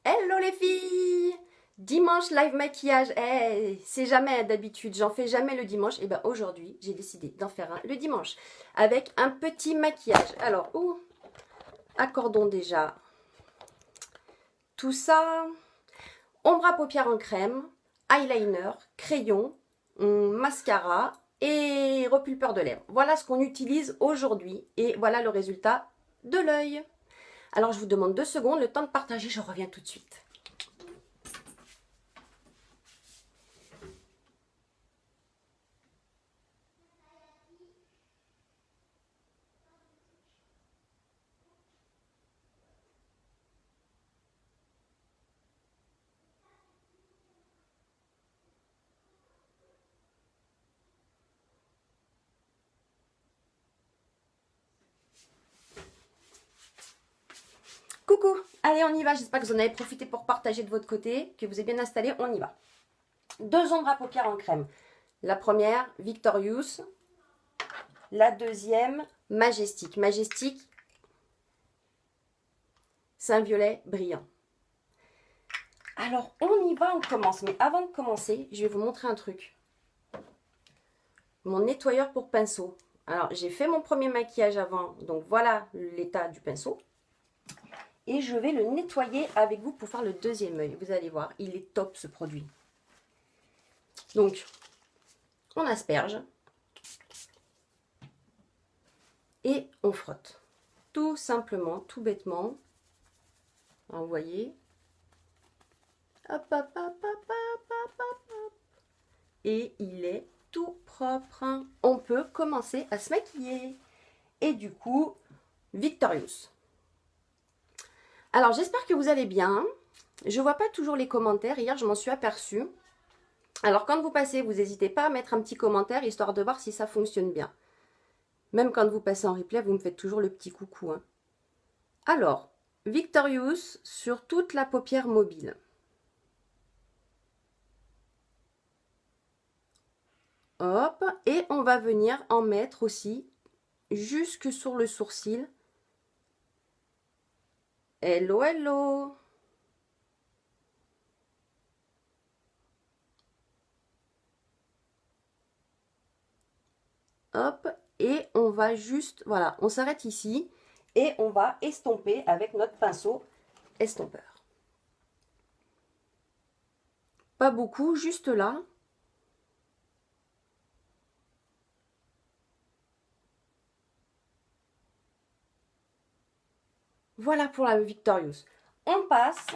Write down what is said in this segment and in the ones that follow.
Hello les filles! Dimanche live maquillage. C'est jamais d'habitude, j'en fais jamais le dimanche. Et ben aujourd'hui, j'ai décidé d'en faire un le dimanche avec un petit maquillage. Alors, accordons déjà tout ça. Ombre à paupières en crème, eyeliner, crayon, mascara et repulpeur de lèvres. Voilà ce qu'on utilise aujourd'hui et voilà le résultat de l'œil. Alors je vous demande 2 secondes, le temps de partager, je reviens tout de suite. Coucou, allez on y va, j'espère que vous en avez profité pour partager de votre côté, que vous êtes bien installé, on y va. 2 ombres à paupières en crème. La première, Victorious. La deuxième, Majestic. Majestic, c'est un violet brillant. Alors on y va, on commence. Mais avant de commencer, je vais vous montrer un truc. Mon nettoyeur pour pinceau. Alors j'ai fait mon premier maquillage avant, donc voilà l'état du pinceau. Et je vais le nettoyer avec vous pour faire le deuxième œil. Vous allez voir, il est top ce produit. Donc, on asperge. Et on frotte. Tout simplement, tout bêtement. Vous voyez. Hop, hop, hop, hop, hop, hop, hop. Et il est tout propre. On peut commencer à se maquiller. Et du coup, Victorious. Alors, j'espère que vous allez bien. Je ne vois pas toujours les commentaires. Hier, je m'en suis aperçue. Alors, quand vous passez, vous n'hésitez pas à mettre un petit commentaire, histoire de voir si ça fonctionne bien. Même quand vous passez en replay, vous me faites toujours le petit coucou. Alors, Victorious sur toute la paupière mobile. Hop, et on va venir en mettre aussi jusque sur le sourcil. Hello, hello. Hop, et on va juste, voilà, on s'arrête ici et on va estomper avec notre pinceau estompeur. Pas beaucoup, juste là. Voilà pour la Victorious. On passe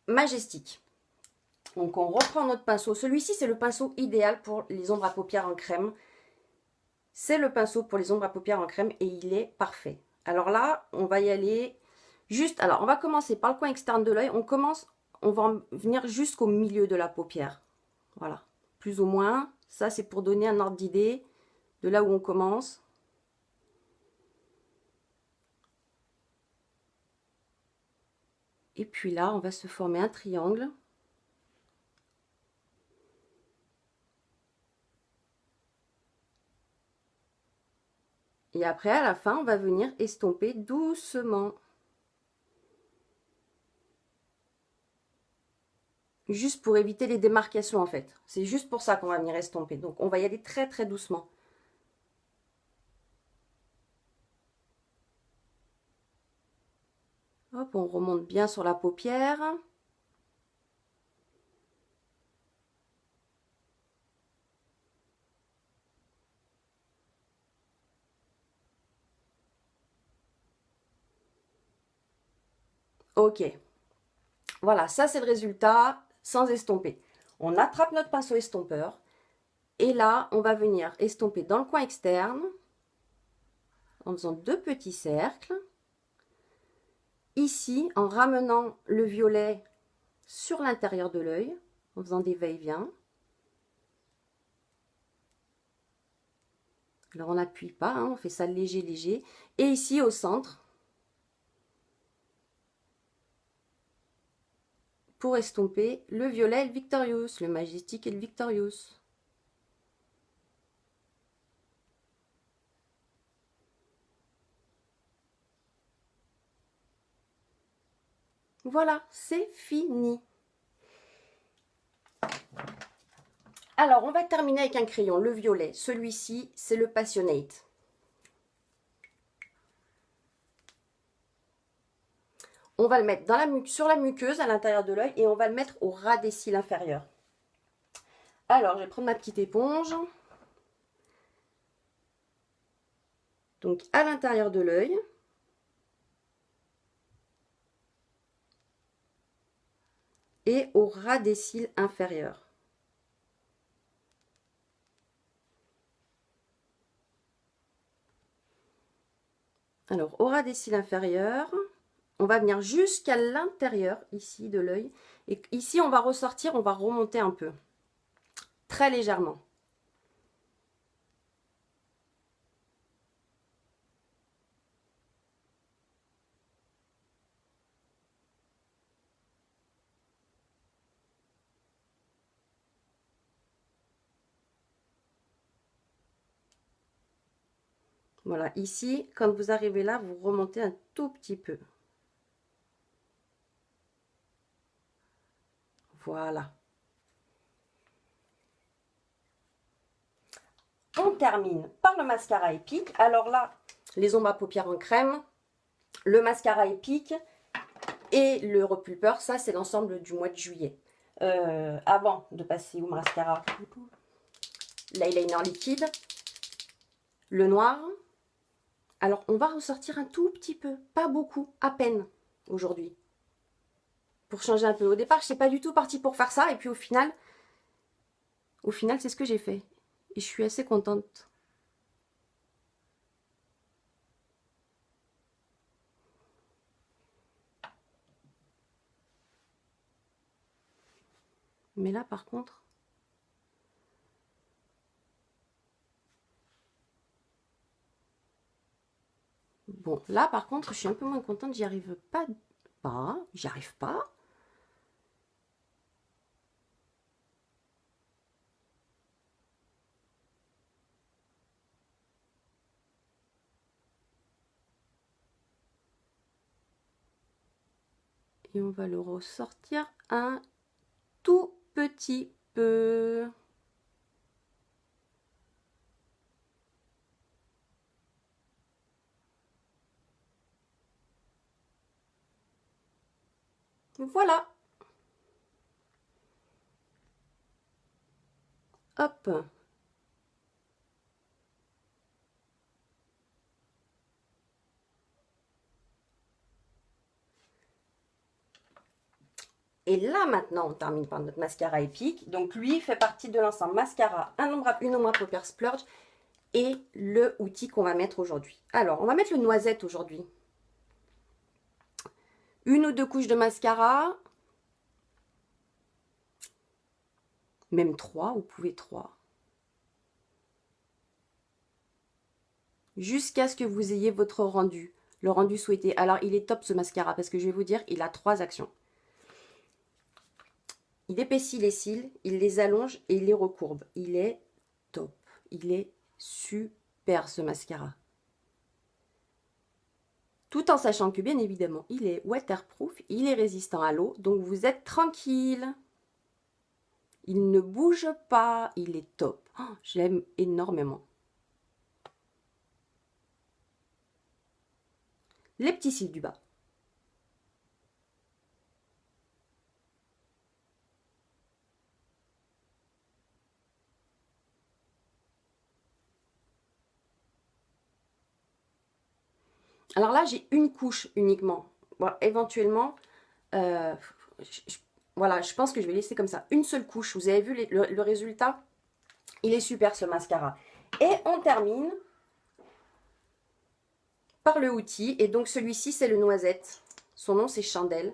Majestic. Donc on reprend notre pinceau. Celui-ci, c'est le pinceau idéal pour les ombres à paupières en crème. C'est le pinceau pour les ombres à paupières en crème et il est parfait. Alors là, on va y aller juste... Alors, on va commencer par le coin externe de l'œil. On va en venir jusqu'au milieu de la paupière. Voilà, plus ou moins. Ça, c'est pour donner un ordre d'idée de là où on commence. Et puis là, on va se former un triangle. Et après, à la fin, on va venir estomper doucement. Juste pour éviter les démarcations, en fait. C'est juste pour ça qu'on va venir estomper. Donc, on va y aller très, très doucement. Hop, on remonte bien sur la paupière. Ok. Voilà, ça c'est le résultat sans estomper. On attrape notre pinceau estompeur. Et là, on va venir estomper dans le coin externe. En faisant 2 petits cercles. Ici, en ramenant le violet sur l'intérieur de l'œil. En faisant des va-et-vient. Alors on n'appuie pas, on fait ça léger, léger. Et ici au centre, pour estomper le violet et le Victorious, le Majestic et le Victorious. Voilà, c'est fini. Alors, on va terminer avec un crayon, le violet. Celui-ci, c'est le Passionate. On va le mettre sur la muqueuse à l'intérieur de l'œil et on va le mettre au ras des cils inférieurs. Alors, je vais prendre ma petite éponge. Donc, à l'intérieur de l'œil. Et au ras des cils inférieurs. Alors, au ras des cils inférieurs, on va venir jusqu'à l'intérieur, ici, de l'œil. Et ici, on va ressortir, on va remonter un peu. Très légèrement. Voilà, ici, quand vous arrivez là, vous remontez un tout petit peu. Voilà. On termine par le mascara épique. Alors là, les ombres à paupières en crème, le mascara épique et le repulpeur, ça c'est l'ensemble du mois de juillet. Avant de passer au mascara, l'eyeliner liquide, le noir. Alors on va ressortir un tout petit peu, pas beaucoup, à peine aujourd'hui. Pour changer un peu. Au départ, je n'étais pas du tout partie pour faire ça et puis au final c'est ce que j'ai fait. Et je suis assez contente. Mais là, par contre... Bon, là, par contre, je suis un peu moins contente. J'y arrive pas. J'y arrive pas. Et on va le ressortir un tout petit peu. Voilà. Hop. Et là, maintenant, on termine par notre mascara épique. Donc, lui fait partie de l'ensemble mascara, une ombre à paupières splurge et le outil qu'on va mettre aujourd'hui. Alors, on va mettre le noisette aujourd'hui. Une ou deux couches de mascara. Même 3, vous pouvez 3. Jusqu'à ce que vous ayez votre rendu, le rendu souhaité. Alors, il est top ce mascara parce que je vais vous dire, il a 3 actions. Il épaissit les cils, il les allonge et il les recourbe. Il est top. Il est super ce mascara. Tout en sachant que bien évidemment, il est waterproof, il est résistant à l'eau, donc vous êtes tranquille. Il ne bouge pas, il est top. Oh, je l'aime énormément. Les petits cils du bas. Alors là, j'ai une couche uniquement. Bon, éventuellement, voilà, je pense que je vais laisser comme ça. Une seule couche. Vous avez vu le résultat? Il est super ce mascara. Et on termine par le outil. Et donc celui-ci, c'est le noisette. Son nom, c'est Chandelle.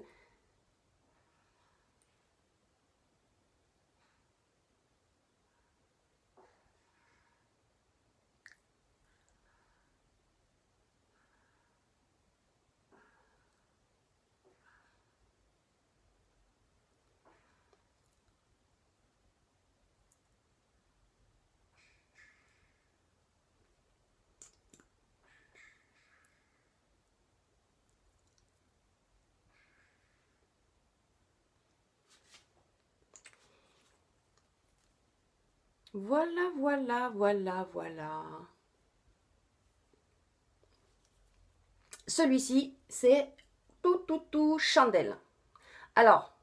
Voilà, voilà, voilà, voilà. Celui-ci, c'est tout chandelle. Alors,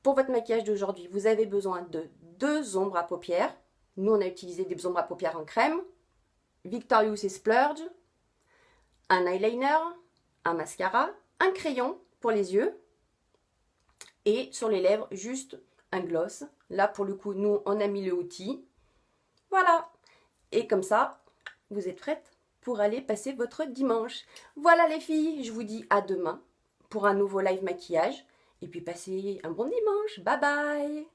pour votre maquillage d'aujourd'hui, vous avez besoin de 2 ombres à paupières. Nous, on a utilisé des ombres à paupières en crème. Victorious et Splurge. Un eyeliner, un mascara, un crayon pour les yeux. Et sur les lèvres, juste un gloss. Là, pour le coup, nous, on a mis le outil. Voilà. Et comme ça, vous êtes prêtes pour aller passer votre dimanche. Voilà les filles, je vous dis à demain pour un nouveau live maquillage. Et puis passez un bon dimanche. Bye bye.